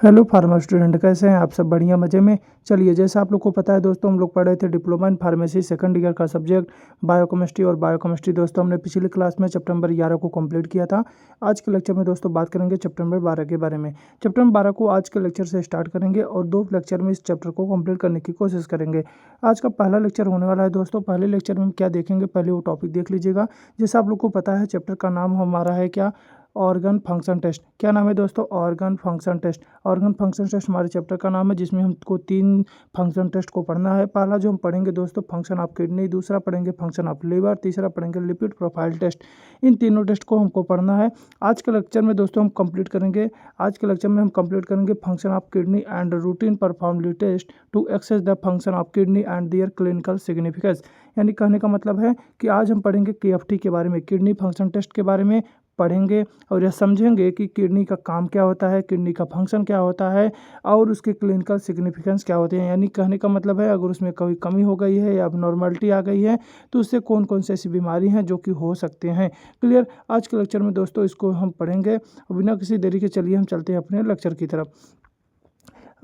Hello pharma student, कैसे हैं आप सब? बढ़िया, मज़े में। चलिए, जैसा आप लोग को पता है दोस्तों, हम लोग पढ़ रहे थे diploma in pharmacy second year का सब्जेक्ट बायोकेमिस्ट्री। और बायोकेमिस्ट्री दोस्तों हमने पिछली क्लास में चैप्टर नंबर 11 को कंप्लीट किया था। आज के लेक्चर में दोस्तों बात करेंगे चैप्टर नंबर 12 के बारे में। चैप्टर नंबर 12 को आज के लेक्चर से स्टार्ट करेंगे और 2 लेक्चर में इस चैप्टर को कंप्लीट करने की कोशिश करेंगे। आज का पहला लेक्चर होने वाला है दोस्तों। पहले लेक्चर में हम क्या देखेंगे, पहले वो टॉपिक देख लीजिएगा। जैसा आप लोग को पता है, चैप्टर का नाम हमारा है क्या? Organ function test. क्या नाम है दोस्तों? Organ function test. Organ function test हमारे चैप्टर का नाम है, जिसमें हमको 3 फंक्शन टेस्ट को पढ़ना है। पहला जो हम पढ़ेंगे दोस्तों, फंक्शन ऑफ किडनी। दूसरा पढ़ेंगे फंक्शन ऑफ लिवर। तीसरा पढ़ेंगे लिपिड प्रोफाइल टेस्ट। इन तीनों टेस्ट को हमको पढ़ना है। आज के लेक्चर में दोस्तों हम कंप्लीट करेंगे। आज के लेक्चर में हम कंप्लीट करेंगे function of kidney and routine performed test to assess the function of kidney and their clinical significance. यानी कहने का मतलब है कि आज हम पढ़ेंगे KFT के बारे में, किडनी फंक्शन टेस्ट के बारे में पढ़ेंगे और यह समझेंगे कि किडनी का काम क्या होता है, किडनी का फंक्शन क्या होता है और उसके क्लिनिकल सिग्निफिकेंस क्या होते हैं। यानी कहने का मतलब है, अगर उसमें कोई कमी हो गई है या अबनॉर्मलिटी आ गई है तो उससे कौन कौन सी ऐसी बीमारी हैं जो कि हो सकते हैं। क्लियर? आज के लेक्चर में दोस्तों इसको हम पढ़ेंगे। बिना किसी देरी के चलिए हम चलते हैं अपने लेक्चर की तरफ।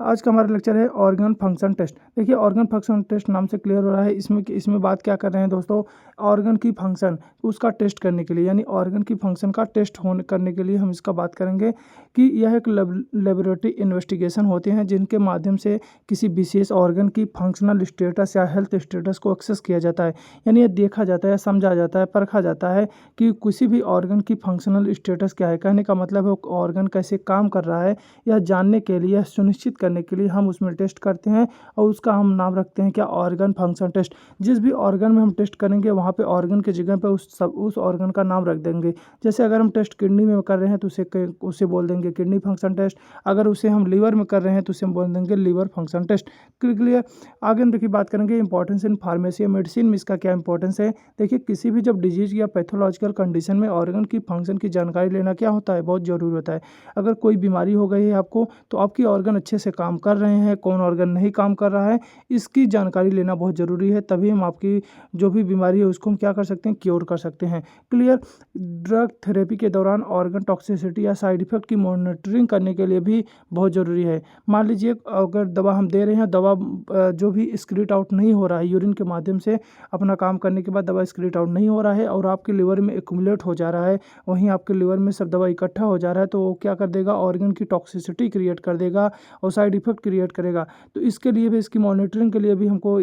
आज का हमारा लेक्चर है ऑर्गन फंक्शन टेस्ट। देखिए, ऑर्गन फंक्शन टेस्ट नाम से क्लियर हो रहा है इसमें बात क्या कर रहे हैं दोस्तों, ऑर्गन की फंक्शन उसका टेस्ट करने के लिए, यानी ऑर्गन की फंक्शन का टेस्ट करने के लिए हम इसका बात करेंगे कि यह एक लेबोरेटरी इन्वेस्टिगेशन होते हैं जिनके माध्यम से किसी विशेष ऑर्गन की फंक्शनल स्टेटस या हेल्थ स्टेटस को एक्सेस किया जाता है। यानी यह देखा जाता है, समझा जाता है, परखा जाता है कि किसी भी ऑर्गन की फंक्शनल स्टेटस क्या है। कहने का मतलब है ऑर्गन कैसे काम कर रहा है, यह जानने के लिए, सुनिश्चित करने के लिए हम उसमें टेस्ट करते हैं और उसका हम नाम रखते हैं क्या? Organ function test. जिस भी ऑर्गन में हम टेस्ट करेंगे वहाँ पे ऑर्गन की जगह पे उस ऑर्गन का नाम रख देंगे। जैसे अगर हम टेस्ट किडनी में कर रहे हैं तो उसे बोल देंगे किडनी फंक्शन टेस्ट। अगर उसे हम लीवर में कर रहे हैं तो उसे हम बोल देंगे लीवर फंक्शन टेस्ट। क्लियर? आगे हम देखिए बात करेंगे इंपॉर्टेंस इन फार्मेसी या मेडिसिन में इसका क्या इंपॉर्टेंस है। देखिए, किसी भी जब डिजीज या पैथोलॉजिकल कंडीशन में ऑर्गन की फंक्शन की जानकारी लेना क्या होता है, बहुत ज़रूरी होता है। अगर कोई बीमारी हो गई है आपको, तो आपकी ऑर्गन अच्छे से काम कर रहे हैं, कौन ऑर्गन नहीं काम कर रहा है, इसकी जानकारी लेना बहुत ज़रूरी है। तभी हम आपकी जो भी बीमारी है उसको हम क्या कर सकते हैं, क्योर कर सकते हैं। क्लियर? ड्रग थेरेपी के दौरान ऑर्गन टॉक्सिसिटी या साइड इफेक्ट की मॉनिटरिंग करने के लिए भी बहुत ज़रूरी है। मान लीजिए अगर दवा हम दे रहे हैं, दवा जो भी एक्सक्रीट आउट नहीं हो रहा है, यूरिन के माध्यम से अपना काम करने के बाद दवा एक्सक्रीट आउट नहीं हो रहा है और आपके लिवर में एक्यूमुलेट हो जा रहा है, वहीं आपके लिवर में सब दवा इकट्ठा हो जा रहा है, तो वो क्या कर देगा, ऑर्गन की टॉक्सिसिटी क्रिएट कर देगा और साइड इफेक्ट क्रिएट करेगा। तो इसके लिए भी, इसकी मॉनिटरिंग के लिए भी हमको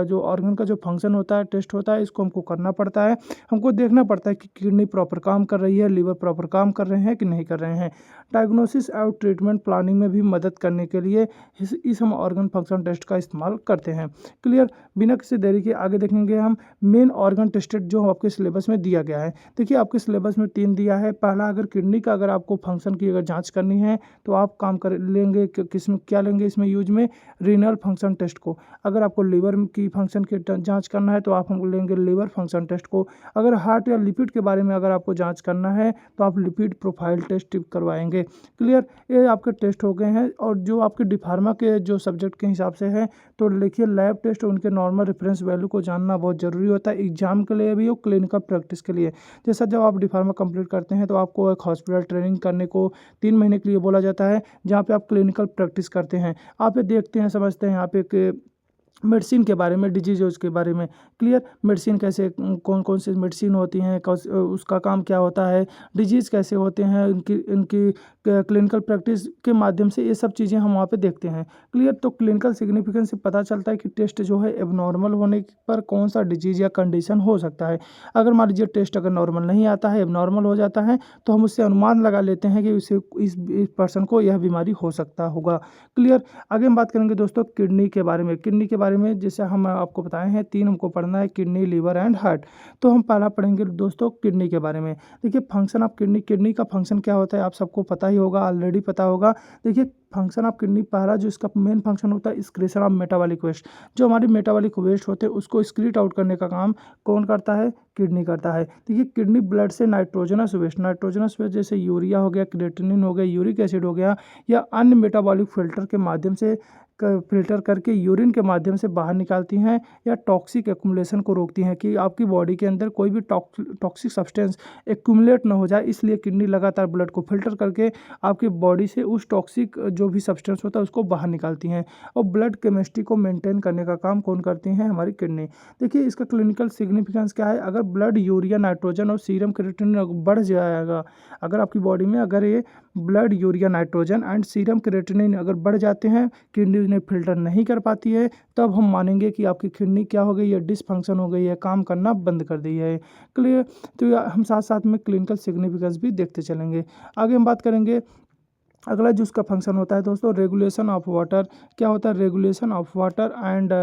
जो ऑर्गन का जो फंक्शन होता है, टेस्ट होता है, इसको हमको करना पड़ता है। हमको देखना पड़ता है कि किडनी प्रॉपर काम कर रही है, लीवर प्रॉपर काम कर रहे हैं कि नहीं कर रहे हैं। डायग्नोसिस और ट्रीटमेंट प्लानिंग में भी मदद करने के लिए इस हम ऑर्गन फंक्शन टेस्ट का इस्तेमाल करते हैं। क्लियर? बिना किसी देरी के आगे देखेंगे हम मेन ऑर्गन टेस्टेड जो आपके सिलेबस में दिया गया है। देखिए, आपके सिलेबस में 3 दिया है। पहला, अगर किडनी का अगर आपको फंक्शन की अगर जांच करनी है तो आप काम कर लेंगे किस में, क्या लेंगे इसमें यूज में, रीनल फंक्शन टेस्ट को। अगर आपको लिवर की फंक्शन की जांच करना है तो आप हम लेंगे लिवर फंक्शन टेस्ट को। अगर हार्ट या लिपिड के बारे में अगर आपको जांच करना है तो आप लिपिड प्रोफाइल टेस्ट करवाएंगे। क्लियर? ये आपके टेस्ट हो गए हैं। और जो आपके डिफार्मा के जो सब्जेक्ट के हिसाब से है, तो देखिए लैब टेस्ट, उनके नॉर्मल रेफरेंस वैल्यू को जानना बहुत ज़रूरी होता है, एग्जाम के लिए भी और क्लिनिकल प्रैक्टिस के लिए। जैसा जब आप डिफार्मा कंप्लीट करते हैं तो आपको एक हॉस्पिटल ट्रेनिंग करने को 3 महीने के लिए बोला जाता है, जहाँ पे आप क्लिनिकल प्रैक्टिस करते हैं। आप ये देखते हैं, समझते हैं यहाँ पे कि मेडिसिन के बारे में, डिजीज़ के बारे में। क्लियर? मेडिसिन कैसे, कौन कौन सी मेडिसिन होती हैं, उसका काम क्या होता है, डिजीज़ कैसे होते हैं, इनकी क्लिनिकल प्रैक्टिस के माध्यम से ये सब चीज़ें हम वहाँ पे देखते हैं। क्लियर? तो क्लिनिकल सिग्निफिकेंस से पता चलता है कि टेस्ट जो है एबनॉर्मल होने पर कौन सा डिजीज़ या कंडीशन हो सकता है। अगर मान लीजिए टेस्ट अगर नॉर्मल नहीं आता है, एबनॉर्मल हो जाता है, तो हम उससे अनुमान लगा लेते हैं कि इस पर्सन को यह बीमारी हो सकता होगा। क्लियर? आगे हम बात करेंगे दोस्तों किडनी के बारे में। किडनी के बारे में जैसे हम आपको बताए हैं, 3 हमको पढ़ना है, किडनी, लिवर एंड हार्ट। तो हम पहला पढ़ेंगे दोस्तों किडनी के बारे में। देखिए, फंक्शन ऑफ किडनी, किडनी का फंक्शन क्या होता है आप सबको पता ही होगा, ऑलरेडी पता होगा। देखिए, फंक्शन ऑफ किडनी, पहला जो इसका मेन फंक्शन होता है, एक्सक्रीशन ऑफ मेटाबॉलिक वेस्ट। जो हमारी मेटाबॉलिक वेस्ट होते हैं उसको एक्सक्रीट आउट करने का काम कौन करता है? किडनी करता है। देखिए, किडनी ब्लड से नाइट्रोजनस वेस्ट जैसे यूरिया हो गया, क्रिएटिनिन हो गया, यूरिक एसिड हो गया, या अन्य मेटाबॉलिक फिल्टर के माध्यम से फिल्टर करके यूरिन के माध्यम से बाहर निकालती हैं या टॉक्सिक एक्यूमुलेशन को रोकती हैं कि आपकी बॉडी के अंदर कोई भी टॉक्सिक सब्सटेंस एक्यूमुलेट ना हो जाए। इसलिए किडनी लगातार ब्लड को फिल्टर करके आपकी बॉडी से उस टॉक्सिक जो भी सब्सटेंस होता है उसको बाहर निकालती हैं। और ब्लड केमिस्ट्री को मेंटेन करने का काम कौन करती हैं? हमारी किडनी। देखिए इसका क्लिनिकल सिग्निफिकेंस क्या है? अगर ब्लड यूरिया नाइट्रोजन और सीरम क्रिएटिनिन बढ़ जाएगा, अगर आपकी बॉडी में अगर ये blood urea nitrogen and serum creatinine अगर बढ़ जाते हैं, किडनी उन्हें फिल्टर नहीं कर पाती है, तब हम मानेंगे कि आपकी किडनी क्या हो गई है? डिसफंक्शन हो गई है, काम करना बंद कर दी है। क्लियर? तो हम साथ साथ में क्लिनिकल सिग्निफिकेंस भी देखते चलेंगे। आगे हम बात करेंगे अगला जो उसका फंक्शन होता है दोस्तों, रेगुलेशन ऑफ वाटर। क्या होता है? Regulation of water and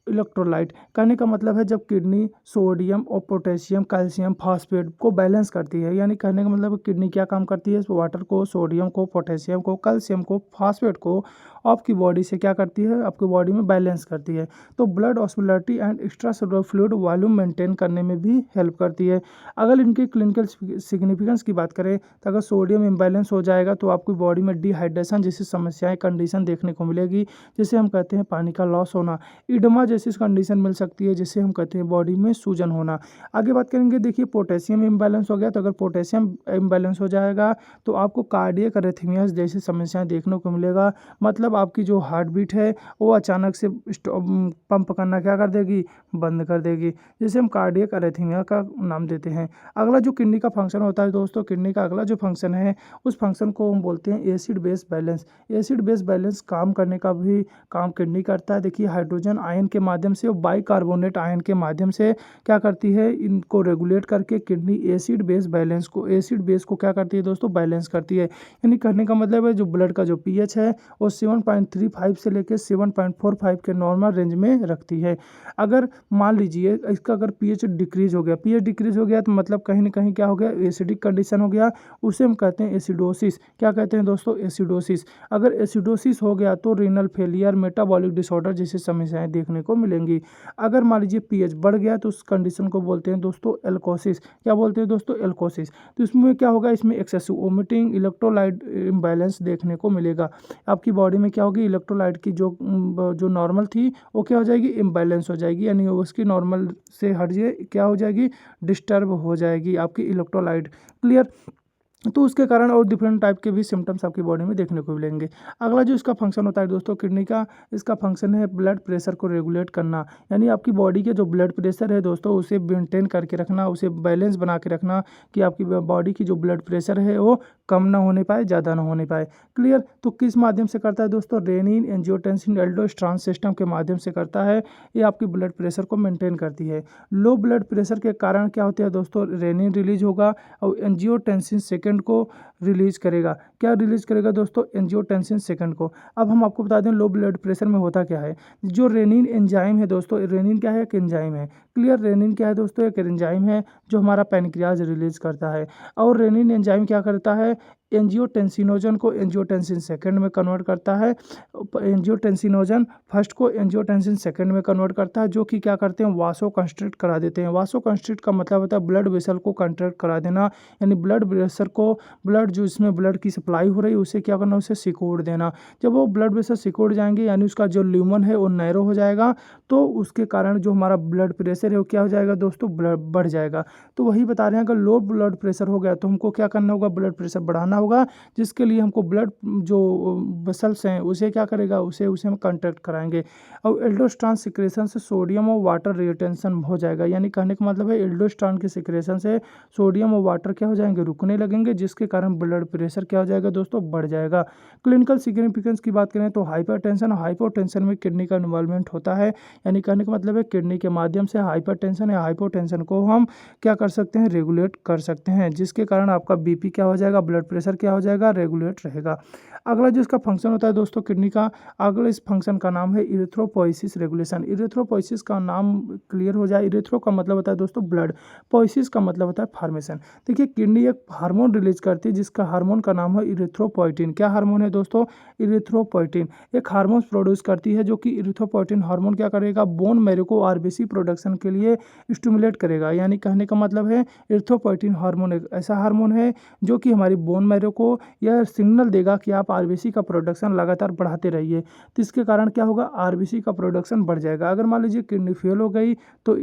electrolyte. कहने का मतलब है जब किडनी सोडियम और पोटेशियम, कैल्शियम, फास्फेट को बैलेंस करती है, यानी कहने का मतलब किडनी क्या काम करती है? वाटर को, सोडियम को, पोटेशियम को, कैल्शियम को, फास्फेट को आपकी बॉडी से क्या करती है? आपकी बॉडी में बैलेंस करती है। तो blood osmolarity and extra cellular fluid volume maintain करने में भी हेल्प करती है। अगर इनके क्लिनिकल सिग्निफिकेंस की बात करें तो अगर सोडियम इम्बैलेंस हो जाएगा तो आपकी बॉडी में डिहाइड्रेशन जैसी समस्याएं, कंडीशन देखने को मिलेगी, जिसे हम कहते हैं पानी का लॉस होना। इडमा जैसी कंडीशन मिल सकती है, जिसे हम कहते हैं बॉडी में सूजन होना। आगे बात करेंगे, देखिए पोटेशियम इम्बैलेंस हो गया, तो अगर पोटेशियम इम्बैलेंस हो जाएगा तो आपको कार्डियक अरिथमियाज जैसी समस्याएं देखने को मिलेगा। मतलब आपकी जो हार्ट बीट है वो अचानक से पंप करना क्या कर देगी? बंद कर देगी, जिसे हम कार्डियक अरिथमिया का नाम देते हैं। अगला जो किडनी का फंक्शन होता है दोस्तों, किडनी का अगला जो फंक्शन है उस फंक्शन को हम बोलते हैं acid base balance. Acid base balance काम करने का भी काम किडनी करता है। देखिए हाइड्रोजन आयन के माध्यम से और बाइकार्बोनेट आयन के माध्यम से क्या करती है? इनको रेगुलेट करके किडनी एसिड बेस क्या करती है दोस्तों? बैलेंस करती है। यानी कहने का मतलब है जो ब्लड का जो पीएच है वो 7.35 से लेकर 7.45 के नॉर्मल रेंज में रखती है। अगर मान लीजिए इसका अगर पीएच डिक्रीज हो गया तो मतलब कहीं ना कहीं क्या हो गया? एसिडिक कंडीशन हो गया, उसे हम कहते हैं एसिडोसिस। क्या कहते हैं दोस्तों? एसिडोसिस। अगर एसिडोसिस हो गया तो रीनल फेलियर, मेटाबॉलिक डिसऑर्डर जैसी समस्याएं देखने को मिलेंगी। अगर मान लीजिए पीएच बढ़ गया तो उस कंडीशन को बोलते हैं दोस्तों एल्कोसिस। क्या बोलते हैं दोस्तों? एल्कोसिस। तो इसमें क्या होगा? इसमें एक्सेसिव वोमिटिंग, इलेक्ट्रोलाइट इम्बैलेंस देखने को मिलेगा। आपकी बॉडी में क्या होगी? इलेक्ट्रोलाइट की जो नॉर्मल थी वो क्या हो जाएगी? इम्बैलेंस हो जाएगी, यानी उसकी नॉर्मल से हट जाए क्या हो जाएगी? डिस्टर्ब हो जाएगी आपकी इलेक्ट्रोलाइट। क्लियर? तो उसके कारण और डिफरेंट टाइप के भी सिम्टम्स आपकी बॉडी में देखने को मिलेंगे। अगला जो इसका फंक्शन होता है दोस्तों किडनी का, इसका फंक्शन है ब्लड प्रेशर को रेगुलेट करना। यानी आपकी बॉडी के जो ब्लड प्रेशर है दोस्तों उसे मेंटेन करके रखना, उसे बैलेंस बना के रखना कि आपकी बॉडी की जो ब्लड प्रेशर है वो कम ना होने पाए, ज़्यादा ना होने पाए। क्लियर? तो किस माध्यम से करता है दोस्तों? रेनिन, एंजियोटेंसिन, एल्डोस्टेरॉन सिस्टम के माध्यम से करता है। ये आपकी ब्लड प्रेशर को मेंटेन करती है। लो ब्लड प्रेशर के कारण क्या होता है दोस्तों? रेनिन रिलीज होगा और एंजियोटेंसिन सेकंड को रिलीज करेगा। क्या रिलीज करेगा दोस्तों? एंजियोटेंसिन सेकंड को। अब हम आपको बता दें लो ब्लड प्रेशर में होता क्या है। जो रेनिन एंजाइम है दोस्तों, रेनिन क्या है? एक एंजाइम है। क्लियर? रेनिन क्या है दोस्तों? एक एंजाइम है जो हमारा पैनक्रियाज रिलीज करता है। और रेनिन एंजाइम क्या करता है? एंजियोटेंसिनोजन को एंजियोटेंसिन सेकंड में कन्वर्ट करता है। एंजियोटेंसिनोजन फर्स्ट को एंजियोटेंसिन सेकंड में कन्वर्ट करता है, जो कि क्या करते हैं? वासो कंस्ट्रिक्ट करा देते हैं। वासो कंस्ट्रिक्ट का मतलब होता है ब्लड वेसल को कंट्रैक्ट करा देना, यानी ब्लड प्रेशर को, ब्लड जो इसमें ब्लड की सप्लाई हो रही है उसे क्या करना? उसे सिकोड़ देना। जब वो ब्लड वेसल सिकोड़ जाएंगे यानी उसका जो ल्यूमन है वो नैरो हो जाएगा, तो उसके कारण जो हमारा ब्लड प्रेशर है वो क्या हो जाएगा दोस्तों? ब्लड बढ़ जाएगा। तो वही बता रहे हैं, अगर लो ब्लड प्रेशर हो गया तो हमको क्या करना होगा? ब्लड प्रेशर बढ़ाना होगा, जिसके लिए हमको ब्लड जो वेसल्स हैं उसे क्या करेगा? उसे हम कंट्रैक्ट कराएंगे। और एल्डोस्टेरॉन सिक्रेशन से सोडियम और वाटर रिटेंशन हो जाएगा। यानी कहने का मतलब है एल्डोस्टेरॉन की सिक्रेशन से सोडियम और वाटर क्या हो जाएंगे? रुकने लगेंगे, जिसके कारण ब्लड प्रेशर क्या हो जाएगा दोस्तों? बढ़ जाएगा। क्लिनिकल सिग्निफिकेंस की बात करें तो हाइपरटेंशन और हाइपोटेंशन में किडनी का इन्वॉल्वमेंट होता है। यानी कहने का मतलब है किडनी के माध्यम से हाइपरटेंशन या हाइपोटेंशन को हम क्या कर सकते हैं? रेगुलेट कर सकते हैं, जिसके कारण आपका बीपी क्या हो जाएगा? ब्लड प्रेशर क्या हो जाएगा? रेगुलेट रहेगा। अगला जो इसका फंक्शन होता है दोस्तों किडनी का, अगला इस फंक्शन का नाम है इरिथ्रोपोइसिस रेगुलेशन। इरिथ्रोपोइसिस का नाम क्लियर हो जाए। इरिथ्रो का मतलब होता है दोस्तों ब्लड, पोइसिस का मतलब होता है फॉर्मेशन। देखिए किडनी एक हार्मोन रिलीज करती है जिसका हार्मोन का नाम है इरिथ्रोपोइटिन। क्या हार्मोन है दोस्तों? इरिथ्रोपोइटिन एक हार्मोन प्रोड्यूस करती है, जो कि इरिथ्रोपोइटिन हार्मोन क्या करेगा? बोन मैरो को आरबीसी प्रोडक्शन के लिए स्टिमुलेट करेगा। यानी कहने का मतलब है इरिथ्रोपोइटिन हार्मोन एक ऐसा हार्मोन है जो कि हमारी बोन दायरे को यह सिग्नल देगा कि आप आरबीसी का प्रोडक्शन लगातार बढ़ाते रहिए। तो इसके कारण क्या होगा, आरबीसी का प्रोडक्शन बढ़ जाएगा। अगर मान लीजिए किडनी फेल हो गई तो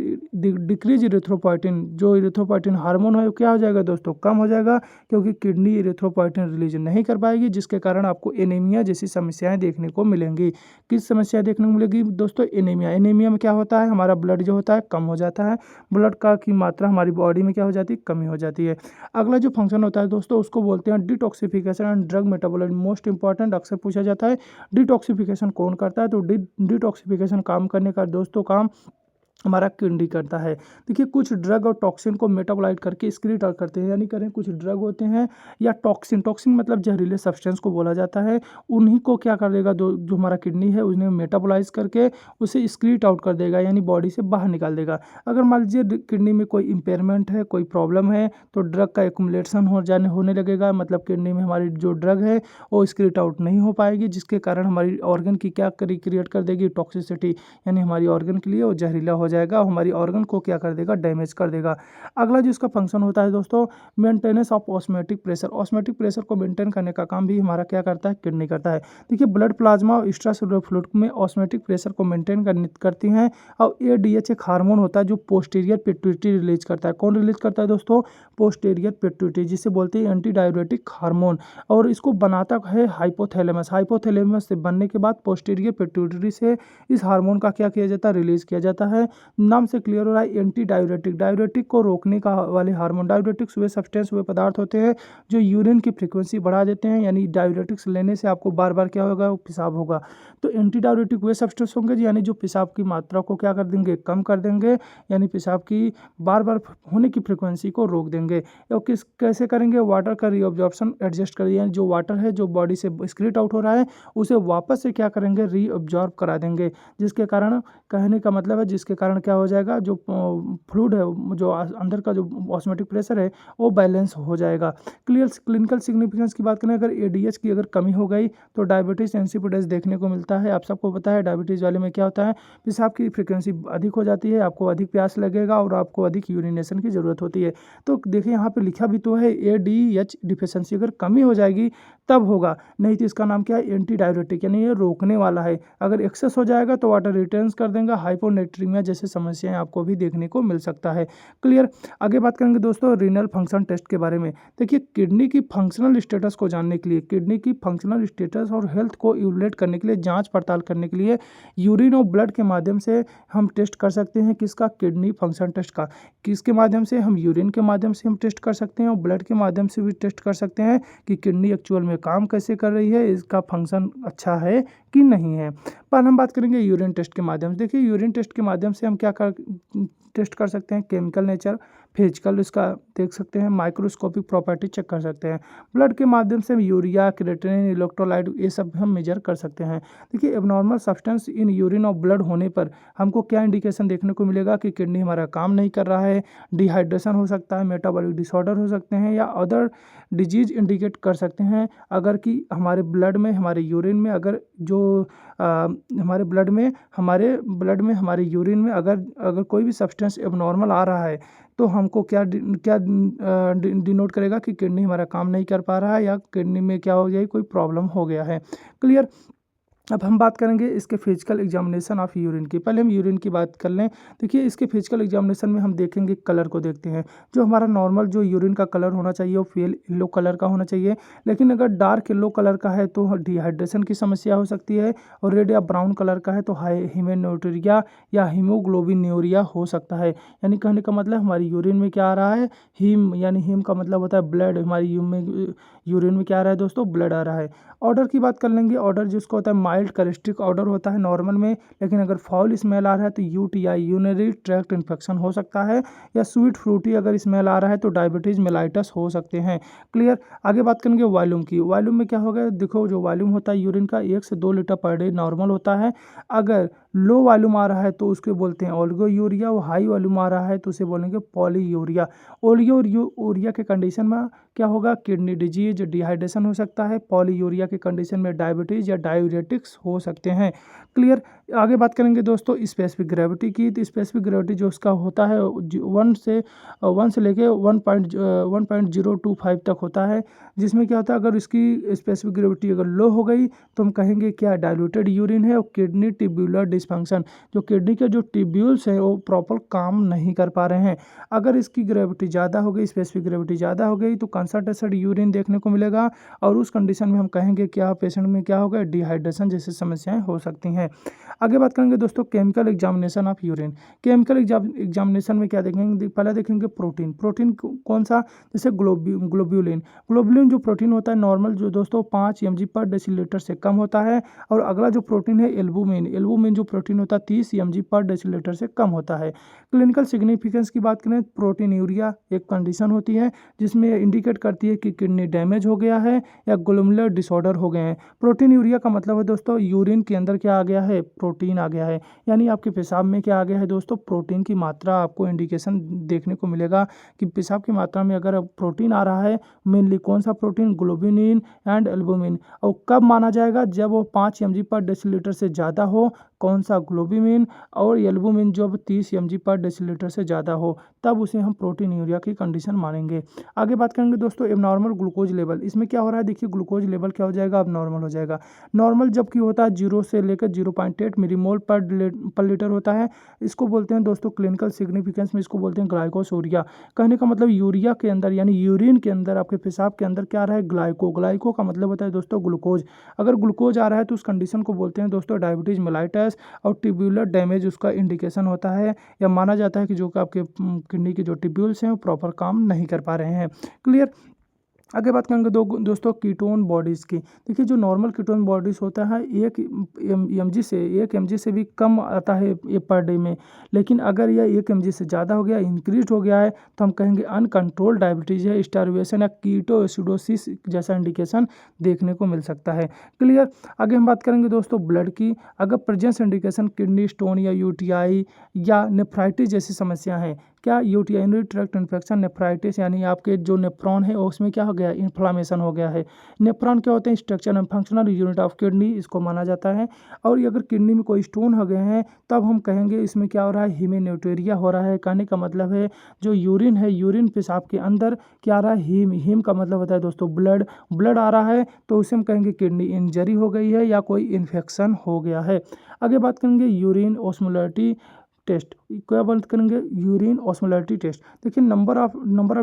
डिक्रीज इरिथ्रोपोइटिन, जो इरिथ्रोपोइटिन हार्मोन है वो क्या हो जाएगा दोस्तों, कम हो जाएगा, क्योंकि किडनी इरिथ्रोपोइटिन रिलीज नहीं कर पाएगी, जिसके कारण आपको एनीमिया जैसी समस्याएं देखने को मिलेंगी। किस समस्या देखने को मिलेगी दोस्तों, एनीमिया। एनीमिया में क्या होता है, हमारा ब्लड जो होता है कम हो जाता है, ब्लड का की मात्रा हमारी बॉडी में क्या हो जाती है, कमी हो जाती है। अगला जो फंक्शन होता है दोस्तों उसको बोलते हैं detoxification and drug metabolism. Most important अक्सर पूछा जाता है, डिटॉक्सिफिकेशन कौन करता है, तो डिटॉक्सिफिकेशन काम करने का दोस्तों काम हमारा किडनी करता है। देखिए कुछ ड्रग और टॉक्सिन को मेटाबोलाइट करके एक्सक्रीट आउट करते हैं, यानी करें कुछ ड्रग होते हैं या टॉक्सिन, टॉक्सिन मतलब जहरीले सब्सटेंस को बोला जाता है, उन्हीं को क्या कर देगा, जो हमारा किडनी है उन्हें मेटाबोलाइज करके उसे एक्सक्रीट आउट कर देगा, यानी बॉडी से बाहर निकाल देगा। अगर मान लीजिए किडनी में कोई इंपेयरमेंट है, कोई प्रॉब्लम है, तो ड्रग का एक्युमुलेशन होने लगेगा, मतलब किडनी में हमारी जो ड्रग है वो एक्सक्रीट आउट नहीं हो पाएगी, जिसके कारण हमारी ऑर्गन की क्या क्रिएट कर देगी, टॉक्सिसिटी, यानी हमारी ऑर्गन के लिए वो जहरीला हो जाएगा, हमारी ऑर्गन को क्या कर देगा, डैमेज कर देगा। अगला जो इसका फंक्शन होता है दोस्तों, maintenance of osmotic pressure. Osmotic pressure को मेंटेन करने का काम भी हमारा क्या करता है, किडनी करता है। देखिए ब्लड प्लाज्मा और एक्स्ट्रासेलुलर फ्लूइड में ऑस्मेटिक प्रेशर को मेंटेन करती हैं, और एडीएच एक हार्मोन होता है जो पोस्टीरियर पिट्यूटरी रिलीज करता है। कौन रिलीज करता है दोस्तों, पोस्टीरियर पिट्यूटरी, जिसे बोलते हैं एंटी डाययूरेटिक हार्मोन, और इसको बनाता है हाइपोथैलेमस। हाइपोथैलेमस से बनने के बाद पोस्टीरियर पिट्यूटरी से इस हार्मोन का क्या किया जाता है, रिलीज किया जाता है। नाम से क्लियर हो रहा है, एंटी डाययूरेटिक, डाययूरेटिक को रोकने का वाले हार्मोन। डाययूरेटिक्स वे सब्सटेंस, वे पदार्थ होते हैं जो यूरिन की फ्रीक्वेंसी बढ़ा देते हैं, यानी डाययूरेटिक्स लेने से आपको बार बार क्या होगा, पेशाब होगा। तो एंटी डाययूरेटिक वे सब्सटेंस होंगे यानी जो पेशाब की मात्रा को क्या कर देंगे, कम कर देंगे, यानी पेशाब की बार बार होने की फ्रीक्वेंसी को रोक देंगे। और कैसे करेंगे, वाटर का रीअब्जॉर्प्शन एडजस्ट कर, यानी जो वाटर है जो बॉडी से एक्सक्रीट आउट हो रहा है उसे वापस से क्या करेंगे, रीअब्जॉर्ब करा देंगे, जिसके कारण, कहने का मतलब है जिसके कारण क्या हो जाएगा, जो फ्लूइड है, जो अंदर का जो ऑस्मेटिक प्रेशर है वो बैलेंस हो जाएगा। क्लिनिकल सिग्निफिकेंस की बात करें, अगर एडीएच की अगर कमी हो गई तो डायबिटीज इंसिपिडेंस देखने को मिलता है। आप सबको पता है डायबिटीज़ वाले में क्या होता है, पेशाब की फ्रीक्वेंसी अधिक हो जाती है, आपको अधिक प्यास लगेगा और आपको अधिक यूरिनेशन की ज़रूरत होती है। तो देखिए यहाँ पे लिखा भी तो है, एडीएच डिफिशिएंसी अगर कमी हो जाएगी तब होगा, नहीं तो इसका नाम क्या है, एंटी डाययूरेटिक, यानी ये रोकने वाला है। अगर एक्सेस हो जाएगा तो वाटर रिटेंस कर देगा, हाइपोनेट्रीमिया जैसे समस्याएं आपको भी देखने को मिल सकता है। क्लियर। आगे बात करेंगे दोस्तों रीनल फंक्शन टेस्ट के बारे में। देखिए किडनी की फंक्शनल स्टेटस को जानने के लिए, किडनी की फंक्शनल स्टेटस और हेल्थ को इवैल्यूएट करने के लिए, जांच पड़ताल करने के लिए यूरिन और ब्लड के माध्यम से हम टेस्ट कर सकते हैं। किसका, किडनी फंक्शन टेस्ट का। किसके माध्यम से, हम यूरिन के माध्यम से हम टेस्ट कर सकते हैं और ब्लड के माध्यम से भी टेस्ट कर सकते हैं कि किडनी एक्चुअल में काम कैसे कर रही है, इसका फंक्शन अच्छा है कि नहीं है। पर हम बात करेंगे यूरिन टेस्ट के माध्यम से। देखिए यूरिन टेस्ट के माध्यम से हम क्या टेस्ट कर सकते हैं, केमिकल नेचर, फिजिकल इसका देख सकते हैं, माइक्रोस्कोपिक प्रॉपर्टी चेक कर सकते हैं। ब्लड के माध्यम से हम यूरिया, क्रिएटिनिन, इलेक्ट्रोलाइट ये सब हम मेजर कर सकते हैं। देखिए एबनॉर्मल सब्सटेंस इन यूरिन और ब्लड होने पर हमको क्या इंडिकेशन देखने को मिलेगा कि किडनी हमारा काम नहीं कर रहा है, डिहाइड्रेशन हो सकता है, मेटाबॉलिक डिसऑर्डर हो सकते हैं, या अदर डिजीज इंडिकेट कर सकते हैं। अगर कि हमारे ब्लड में, हमारे यूरिन में, अगर जो हमारे ब्लड में, हमारे यूरिन में अगर कोई भी सब्सटेंस एबनॉर्मल आ रहा है तो हमको क्या डिनोट करेगा कि किडनी हमारा काम नहीं कर पा रहा है, या किडनी में क्या हो गया, कोई प्रॉब्लम हो गया है। क्लियर। अब हम बात करेंगे इसके फिजिकल एग्जामिनेशन ऑफ यूरिन की। पहले हम यूरिन की बात कर लें। देखिए इसके फिजिकल एग्जामिनेशन में हम देखेंगे, कलर को देखते हैं। जो हमारा नॉर्मल जो यूरिन का कलर होना चाहिए वो फेल येलो कलर का होना चाहिए, लेकिन अगर डार्क येलो कलर का है तो डिहाइड्रेशन की समस्या हो सकती है, और रेड या ब्राउन कलर का है तो हिमेनोटूरिया या हीमोग्लोबिन्यूरिया हो सकता है। यानी कहने का मतलब हमारी यूरिन में क्या आ रहा है, हीम, यानी हीम का मतलब होता है ब्लड, हमारी यूरिन में क्या आ रहा है दोस्तों, ब्लड आ रहा है। ऑर्डर की बात कर लेंगे। ऑर्डर जिसको होता है माइल्ड करेस्टिक ऑर्डर होता है नॉर्मल में, लेकिन अगर फाउल स्मेल आ रहा है तो यूटीआई, यूरिनरी ट्रैक्ट इन्फेक्शन हो सकता है, या स्वीट फ्रूटी अगर स्मेल आ रहा है तो डायबिटीज मेलाइटस हो सकते हैं। क्लियर। आगे बात करेंगे वॉल्यूम की। वॉल्यूम में क्या होगा, देखो जो वॉल्यूम होता है यूरिन का 1 से 2 लीटर पर डे नॉर्मल होता है। अगर लो वॉल्यूम आ रहा है तो उसको बोलते हैं ओलिगोयूरिया, और हाई वॉल्यूम आ रहा है तो उसे बोलेंगे पॉलीयूरिया। ओलिगोयूरिया के कंडीशन में क्या होगा, किडनी डिजीज, डिहाइड्रेशन हो सकता है। पॉलीयूरिया के कंडीशन में डायबिटीज़ या डायूरेटिक्स हो सकते हैं। क्लियर। आगे बात करेंगे दोस्तों स्पेसिफिक ग्रेविटी की। तो स्पेसिफिक ग्रेविटी जो उसका होता है 1 से लेके 1.025 तक होता है, जिसमें क्या होता है अगर इसकी स्पेसिफिक ग्रेविटी अगर लो हो गई तो हम कहेंगे क्या डाइल्यूटेड यूरिन है। और किडनी ट्यूब्यूलर डिसफंक्शन, जो किडनी के जो ट्यूब्यूल्स हैं वो प्रॉपर काम नहीं कर पा रहे हैं। अगर इसकी ग्रेविटी ज़्यादा हो गई, स्पेसिफिक ग्रेविटी ज़्यादा हो गई तो कंसंट्रेटेड यूरिन देखने को मिलेगा, और उस कंडीशन में हम कहेंगे क्या पेशेंट में क्या होगा, डिहाइड्रेशन जैसी समस्याएं हो सकती हैं। आगे बात करेंगे दोस्तों chemical examination of urine. Chemical examination में क्या देखेंगे, पहले देखेंगे प्रोटीन। प्रोटीन कौन सा, जैसे ग्लोब्यूलिन। ग्लोब्यूलिन जो प्रोटीन होता है नॉर्मल जो दोस्तों 5 mg/डेसीलीटर से कम होता है। और अगला जो प्रोटीन है एल्बुमिन। एल्बुमिन जो प्रोटीन होता है 30 mg/डेसीलीटर से कम होता है। क्लिनिकल सिग्निफिकेंस की बात करें, प्रोटीन यूरिया एक कंडीशन होती है जिसमें इंडिकेट करती है कि किडनी डैमेज हो गया है या ग्लोमेरुलर डिसऑर्डर हो गए हैं। प्रोटीन यूरिया का मतलब है दोस्तों यूरिन के अंदर क्या आ गया है, प्रोटीन आ गया है, यानी आपके पेशाब में क्या आ गया है दोस्तों, प्रोटीन की मात्रा आपको इंडिकेशन देखने को मिलेगा कि पेशाब की मात्रा में अगर प्रोटीन आ रहा है, मेनली कौन सा प्रोटीन, ग्लोबिनिन एंड एल्बुमिन। और कब माना जाएगा, जब वो 5 mg/डेसीलीटर से ज़्यादा हो, कौन सा, ग्लोबिमिन, और एल्बुमिन जब 30 mg/डेसीलीटर से ज़्यादा हो, तब उसे हम प्रोटीन यूरिया की कंडीशन मानेंगे। आगे बात करेंगे दोस्तों एबनॉर्मल ग्लूकोज लेवल। इसमें क्या हो रहा है, देखिए ग्लूकोज लेवल क्या हो जाएगा, अब नॉर्मल हो जाएगा। नॉर्मल जबकि होता है 0 से लेकर 0.8 मिलीमोल पर लीटर होता है। इसको बोलते हैं दोस्तों क्लिनिकल सिग्निफिकेंस में इसको बोलते हैं ग्लाइकोसूरिया। कहने का मतलब यूरिया के अंदर यानी यूरिन के अंदर आपके पेशाब के अंदर क्या आ रहा है, ग्लाइको का मतलब होता है दोस्तों ग्लूकोज। अगर ग्लूकोज आ रहा है तो उस कंडीशन को बोलते हैं दोस्तों डायबिटीज मेलाइटस, और ट्यूब्यूलर डैमेज उसका इंडिकेशन होता है, या माना जाता है कि जो कि आपके किडनी के जो ट्यूब्यूल्स हैं वो प्रॉपर काम नहीं कर पा रहे हैं। क्लियर। आगे बात करेंगे दोस्तों कीटोन बॉडीज़ की। देखिए जो नॉर्मल कीटोन बॉडीज़ होता है 1 mg से भी कम आता है ये पर डे में। लेकिन अगर यह 1 mg से ज़्यादा हो गया, इंक्रीज हो गया है, तो हम कहेंगे अनकंट्रोल्ड डायबिटीज़ है, स्टारवेशन या कीटोएसिडोसिस जैसा इंडिकेशन देखने को मिल सकता है। क्लियर। आगे हम बात करेंगे दोस्तों ब्लड की। अगर प्रेजेंस इंडिकेशन किडनी स्टोन या यूटीआई या नेफ्राइटिस जैसी समस्या है, क्या UTI urinary tract infection, nephritis यानी आपके जो नेफ्रॉन है उसमें क्या हो गया, इन्फ्लामेशन हो गया है। नेफ्रॉन क्या होते हैं, structure and functional unit of kidney, इसको माना जाता है। और अगर किडनी में कोई स्टोन हो गए हैं तब हम कहेंगे इसमें क्या हो रहा है, हीमेन्यूटेरिया हो रहा है। कहने का मतलब है जो यूरिन है, यूरिन पेशाब के अंदर क्या आ रहा है, हीम का मतलब होता है दोस्तों ब्लड आ रहा है, तो उसे हम कहेंगे किडनी इंजरी हो गई है या कोई इन्फेक्शन हो गया है। आगे बात करेंगे यूरिन ऑस्मोलरिटी टेस्ट। क्या बात करेंगे, यूरिन ऑस्मोलरिटी टेस्ट। देखिए number of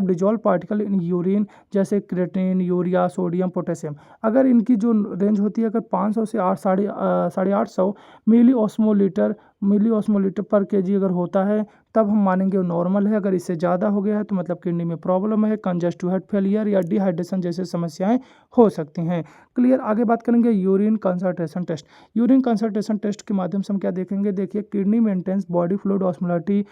dissolve particle in urine, जैसे क्रेटिन, यूरिया, सोडियम, पोटेशियम। अगर इनकी जो रेंज होती है अगर 500 से 850 मिली ऑस्मोलीटर पर केजी अगर होता है तब हम मानेंगे वो नॉर्मल है। अगर इससे ज़्यादा हो गया है तो मतलब किडनी में प्रॉब्लम है, कंजेस्टिव हार्ट फेलियर या डिहाइड्रेशन जैसे समस्याएं हो सकती हैं। क्लियर। आगे बात करेंगे urine concentration test. Urine concentration test के माध्यम से हम क्या देखेंगे, देखिए kidney maintains body fluid osmolality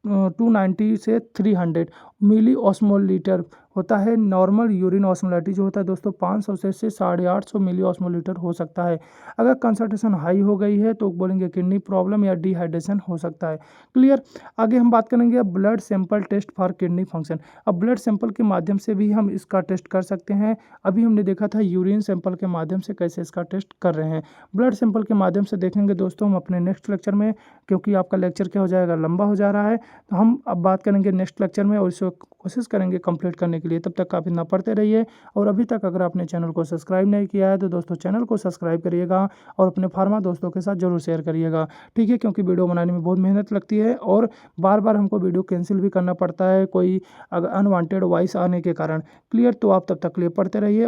290 से 300 मिली ऑस्मोलीटर होता है। नॉर्मल यूरिन ऑस्मोलिटी जो होता है दोस्तों 500 से 850 मिली ऑस्मोलीटर हो सकता है। अगर कंसंट्रेशन हाई हो गई है तो बोलेंगे किडनी प्रॉब्लम या डिहाइड्रेशन हो सकता है। क्लियर। आगे हम बात करेंगे blood sample test for kidney function. अब ब्लड सैंपल के माध्यम से भी हम इसका टेस्ट कर सकते हैं। अभी हमने देखा था यूरिन सैंपल के माध्यम से कैसे इसका टेस्ट कर रहे हैं। ब्लड सैंपल के माध्यम से देखेंगे दोस्तों हम अपने नेक्स्ट लेक्चर में, क्योंकि आपका लेक्चर क्या हो जाएगा, लंबा हो जा रहा है, तो हम अब बात करेंगे नेक्स्ट लेक्चर में और इसे कोशिश करेंगे कंप्लीट करने के लिए। तब तक आप इतना पढ़ते रहिए, और अभी तक अगर आपने चैनल को सब्सक्राइब नहीं किया है तो दोस्तों चैनल को सब्सक्राइब करिएगा और अपने फार्मा दोस्तों के साथ जरूर शेयर करिएगा, ठीक है, क्योंकि वीडियो बनाने में बहुत मेहनत लगती है और बार बार हमको वीडियो कैंसिल भी करना पड़ता है कोई अगर अनवांटेड वॉइस आने के कारण। क्लियर। तो आप तब तक के लिए पढ़ते रहिए।